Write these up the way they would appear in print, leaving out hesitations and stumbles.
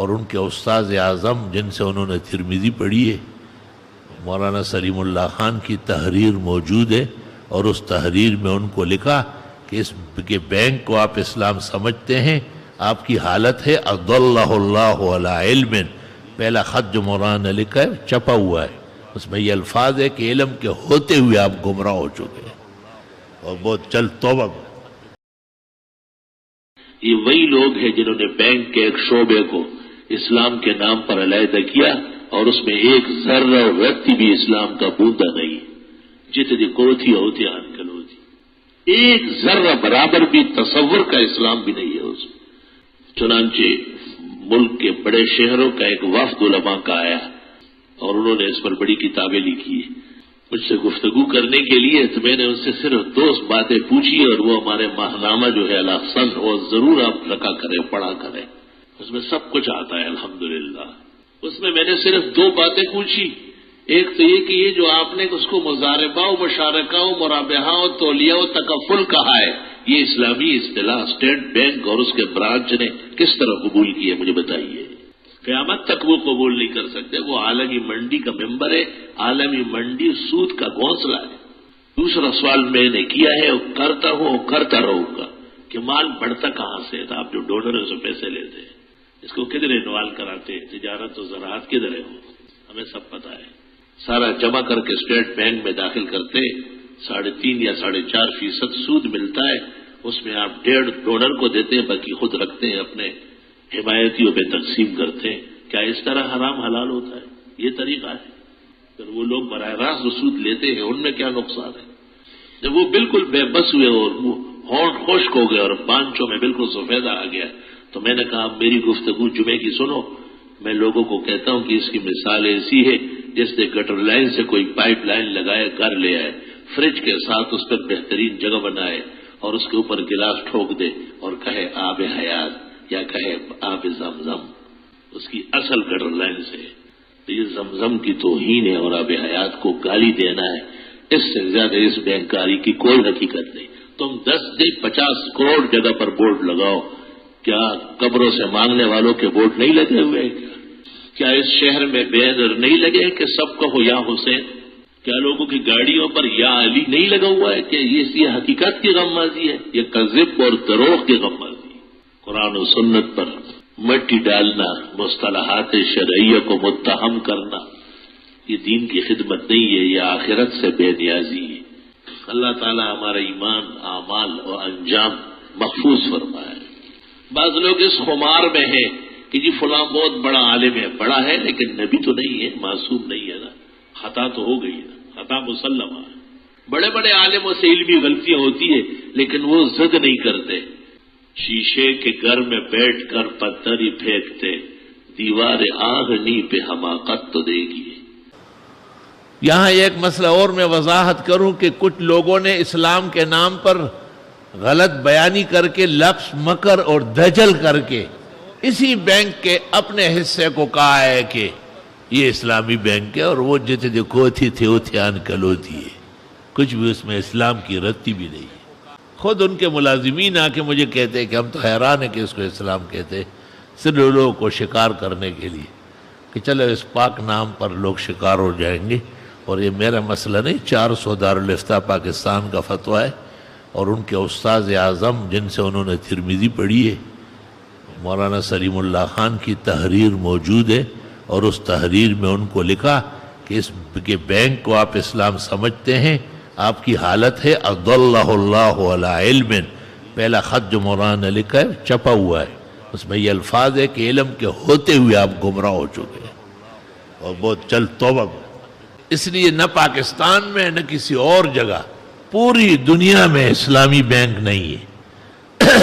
اور ان کے استاذ اعظم جن سے انہوں نے ترمذی پڑھی ہے، مولانا سلیم اللہ خان کی تحریر موجود ہے، اور اس تحریر میں ان کو لکھا کہ اس کے بینک کو آپ اسلام سمجھتے ہیں، آپ کی حالت ہے اضلہ اللہ علی علم۔ پہلا خط جو مولانا نے لکھا ہے چھپا ہوا ہے، اس میں یہ الفاظ ہے کہ علم کے ہوتے ہوئے آپ گمراہ ہو چکے ہیں، اور بہت جلد توبہ۔ یہ وہی لوگ ہیں جنہوں نے بینک کے ایک شعبے کو اسلام کے نام پر علیحدہ کیا، اور اس میں ایک ذرہ ویکتی بھی اسلام کا بوندا نہیں، جتنی کوتھی ہوتی انکل ہوتی، ایک ذرہ برابر بھی تصور کا اسلام بھی نہیں ہے اس میں۔ چنانچہ ملک کے بڑے شہروں کا ایک وفد علماء کا آیا، اور انہوں نے اس پر بڑی کتابیں لکھی ہیں۔ مجھ سے گفتگو کرنے کے لیے تو میں نے ان سے صرف 2 باتیں پوچھی، اور وہ ہمارے ماہنامہ جو ہے الاحسن وہ ضرور آپ رکھا کریں، پڑھا کریں، اس میں سب کچھ آتا ہے الحمدللہ۔ اس میں نے صرف 2 باتیں پوچھی، ایک تو یہ کہ یہ جو آپ نے اس کو مضاربہ و مشارکہ و مرابحہ و تولیہ و تکفل کہا ہے، یہ اسلامی اصطلاح اسٹیٹ بینک اور اس کے برانچ نے کس طرح قبول کی ہے مجھے بتائیے۔ قیامت تک وہ قبول نہیں کر سکتے، وہ عالمی منڈی کا ممبر ہے، عالمی منڈی سود کا گھونسلہ ہے۔ دوسرا سوال میں نے کیا ہے اور کرتا ہوں اور کرتا رہوں گا کہ مال بڑھتا کہاں سے؟ آپ جو ڈونر سے پیسے لیتے ہیں اس کو کدھر انوالو کراتے ہیں؟ تجارت و زراعت کدھر ہے؟ وہ ہمیں سب پتا ہے، سارا جمع کر کے اسٹیٹ بینک میں داخل کرتے، 3.5 یا 4.5% سود ملتا ہے، اس میں آپ 1.5 ڈونر کو دیتے ہیں، باقی خود رکھتے ہیں، اپنے حمایتیوں پہ تقسیم کرتے ہیں۔ کیا اس طرح حرام حلال ہوتا ہے؟ یہ طریقہ ہے؟ پھر وہ لوگ براہ راست سود لیتے ہیں، ان میں کیا نقصان ہے؟ جب وہ بالکل بے بس ہوئے اور ہونٹ خشک ہو گئے اور بانچوں میں بالکل سفیدہ آ گیا، تو میں نے کہا میری گفتگو جمعے کی سنو۔ میں لوگوں کو کہتا ہوں کہ اس کی مثال ایسی ہے جیسے گٹر لائن سے کوئی پائپ لائن لگائے، گھر لے آئے، فریج کے ساتھ اس پر بہترین جگہ بنائے اور اس کے اوپر گلاس ٹھوک دے اور کہے آب حیات یا کہے آب زمزم، اس کی اصل گٹر لائن سے۔ تو یہ زمزم کی توہین ہے اور آب حیات کو گالی دینا ہے، اس سے زیادہ اس بینکاری کی کوئی حقیقت نہیں۔ تم 50 کروڑ جگہ پر بورڈ لگاؤ، کیا قبروں سے مانگنے والوں کے بورڈ نہیں لگے ہوئے؟ کیا اس شہر میں بینر نہیں لگے کہ سب کہو یا حسین؟ کیا لوگوں کی گاڑیوں پر یا علی نہیں لگا ہوا ہے کہ یہ حقیقت کی غم بازی ہے؟ یہ کذب اور دروغ کی غم بازی ہے۔ قرآن و سنت پر مٹی ڈالنا، مصطلحات شرعیہ کو متہم کرنا، یہ دین کی خدمت نہیں ہے، یہ آخرت سے بے نیازی ہے۔ اللہ تعالی ہمارا ایمان، اعمال اور انجام محفوظ فرمائے۔ بعض لوگ اس خمار میں ہیں کہ جی فلاں بہت بڑا عالم ہے، بڑا ہے لیکن نبی تو نہیں ہے، معصوم نہیں ہے نا، خطا تو ہو گئی نا، خطا مسلمہ ہے۔ بڑے بڑے عالموں سے علمی غلطیاں ہوتی ہے لیکن وہ زد نہیں کرتے۔ شیشے کے گھر میں بیٹھ کر پتھر ہی پھینکتے، دیوار آہنی پہ حماقت تو دے گی۔ یہاں ایک مسئلہ اور میں وضاحت کروں کہ کچھ لوگوں نے اسلام کے نام پر غلط بیانی کر کے لفظ مکر اور دجل کر کے اسی بینک کے اپنے حصے کو کہا ہے کہ یہ اسلامی بینک ہے، اور وہ جتنے دیکھو تھے اتھیان کلوتی ہے، کچھ بھی اس میں اسلام کی رتی بھی نہیں ہے۔ خود ان کے ملازمین آ کے مجھے کہتے ہیں کہ ہم تو حیران ہیں کہ اس کو اسلام کہتے ہیں، صرف لوگوں کو شکار کرنے کے لیے کہ چلو اس پاک نام پر لوگ شکار ہو جائیں گے۔ اور یہ میرا مسئلہ نہیں، 400 دارالافتاء پاکستان کا فتویٰ ہے، اور ان کے استاذ اعظم جن سے انہوں نے ترمذی پڑھی ہے، مولانا سلیم اللہ خان کی تحریر موجود ہے، اور اس تحریر میں ان کو لکھا کہ اس کے بینک کو آپ اسلام سمجھتے ہیں، آپ کی حالت ہے اضلہ اللہ علی علم۔ پہلا خط جو مولانا نے لکھا ہے چھپا ہوا ہے، اس میں یہ الفاظ ہے کہ علم کے ہوتے ہوئے آپ گمراہ ہو چکے ہیں، اور بہت جلد توبہ۔ اس لیے نہ پاکستان میں نہ کسی اور جگہ پوری دنیا میں اسلامی بینک نہیں ہے،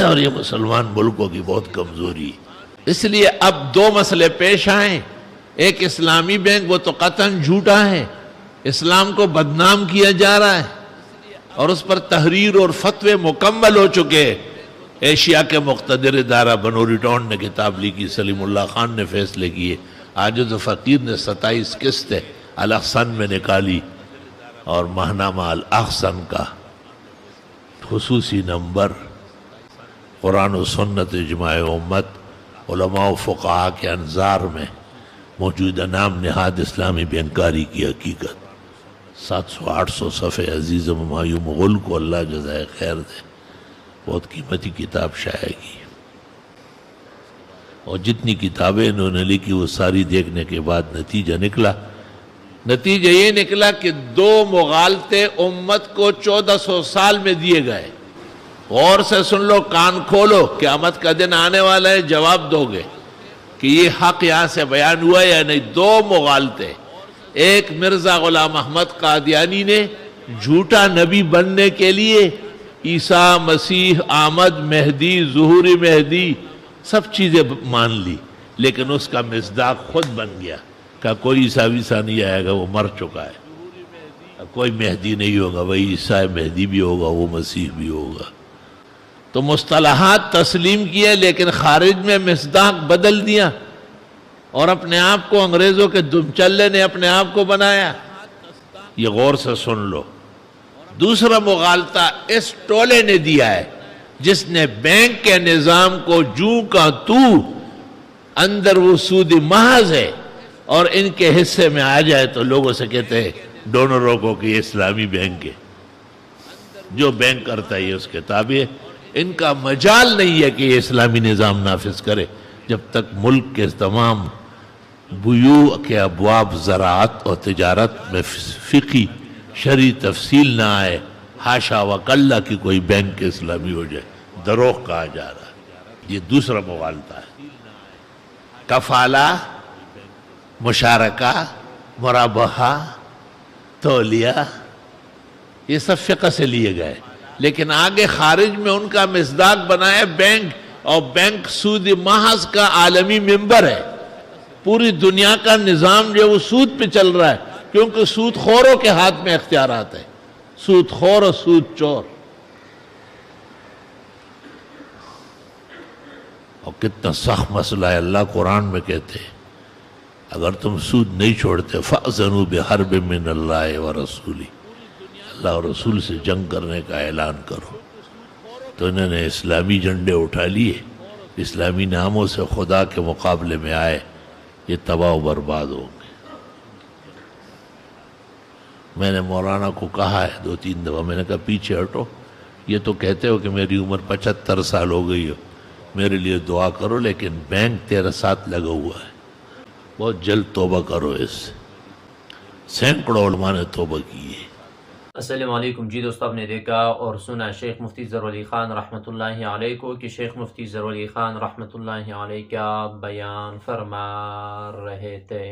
اور یہ مسلمان ملکوں کی بہت کمزوری ہے۔ اس لیے اب 2 مسئلے پیش آئیں، ایک اسلامی بینک وہ تو قطعاً جھوٹا ہے، اسلام کو بدنام کیا جا رہا ہے، اور اس پر تحریر اور فتوے مکمل ہو چکے۔ ایشیا کے مقتدر ادارہ بنوری ٹاؤن نے کتاب لکھی، سلیم اللہ خان نے فیصلے کیے، عاجز فقیر نے 27 قسطیں الاحسن میں نکالی، اور ماہنامہ الاحسن کا خصوصی نمبر قرآن و سنت اجماع امت علماء و فقہا کے انظار میں موجودہ نام نہاد اسلامی بینکاری کی حقیقت، 700-800 صفحے عزیز ہمایوں مغل کو اللہ جزائے خیر دے، بہت قیمتی کتاب شائع کی، اور جتنی کتابیں انہوں نے لکھی وہ ساری دیکھنے کے بعد نتیجہ یہ نکلا کہ 2 مغالطے امت کو 1400 سال میں دیے گئے۔ غور سے سن لو، کان کھولو، قیامت کا دن آنے والا ہے، جواب دو گے کہ یہ حق یہاں سے بیان ہوا یا نہیں۔ 2 مغالطے، ایک مرزا غلام احمد قادیانی نے جھوٹا نبی بننے کے لیے عیسیٰ، مسیح، آمد، مہدی، ظہور مہدی سب چیزیں مان لی، لیکن اس کا مصداق خود بن گیا کہ کوئی عیسیٰ نہیں آئے گا، وہ مر چکا ہے، کوئی مہدی نہیں ہوگا، وہی عیسیٰ مہدی بھی ہوگا، وہ مسیح بھی ہوگا۔ تو مصطلحات تسلیم کیے لیکن خارج میں مصداق بدل دیا، اور اپنے آپ کو انگریزوں کے دم چلے نے اپنے آپ کو بنایا۔ یہ غور سے سن لو۔ دوسرا مغالطہ اس ٹولے نے دیا ہے جس نے بینک کے نظام کو جوں کا تو اندر وہ سود محض ہے، اور ان کے حصے میں آ جائے تو لوگوں سے کہتے ہیں ڈونروں کو کہ یہ اسلامی بینک ہے، جو بینک کرتا ہے یہ اس کے تابع ہے۔ ان کا مجال نہیں ہے کہ یہ اسلامی نظام نافذ کرے جب تک ملک کے تمام بیوع کے ابواب زراعت اور تجارت میں فقہی شرعی تفصیل نہ آئے، حاشا وکلا کی کوئی بینک اسلامی ہو جائے، دروغ کہا جا رہا ہے۔ یہ دوسرا مغالطہ ہے۔ کفالہ، مشارکہ، مرابحہ، تولیہ، یہ سب فقہ سے لیے گئے، لیکن آگے خارج میں ان کا مصداق بنایا بینک، اور بینک سود محض کا عالمی ممبر ہے۔ پوری دنیا کا نظام جو وہ سود پہ چل رہا ہے، کیونکہ سود خوروں کے ہاتھ میں اختیارات ہے، سود خور اور سود چور۔ اور کتنا سخت مسئلہ ہے، اللہ قرآن میں کہتے ہیں اگر تم سود نہیں چھوڑتے فَأْذَنُوا بِحَرْبٍ مِّنَ اللَّهِ وَرَسُولِهِ، اللہ اور رسول سے جنگ کرنے کا اعلان کرو۔ تو انہوں نے اسلامی جھنڈے اٹھا لیے، اسلامی ناموں سے خدا کے مقابلے میں آئے، یہ تباہ و برباد ہوں گے۔ میں نے مولانا کو کہا ہے 2-3 دفعہ، میں نے کہا پیچھے ہٹو، یہ تو کہتے ہو کہ میری عمر 75 سال ہو گئی ہو، میرے لیے دعا کرو، لیکن بینک تیرے ساتھ لگا ہوا ہے، بہت جلد توبہ کرو اس سے۔ سینکڑوں علماء نے توبہ کی ہے۔ السلام علیکم جی دوستو، آپ نے دیکھا اور سنا شیخ مفتی ظہور علی خان رحمۃ اللہ علیہ کو کہ شیخ مفتی ظہور علی خان رحمۃ اللہ علیہ کیا بیان فرما رہے تھے۔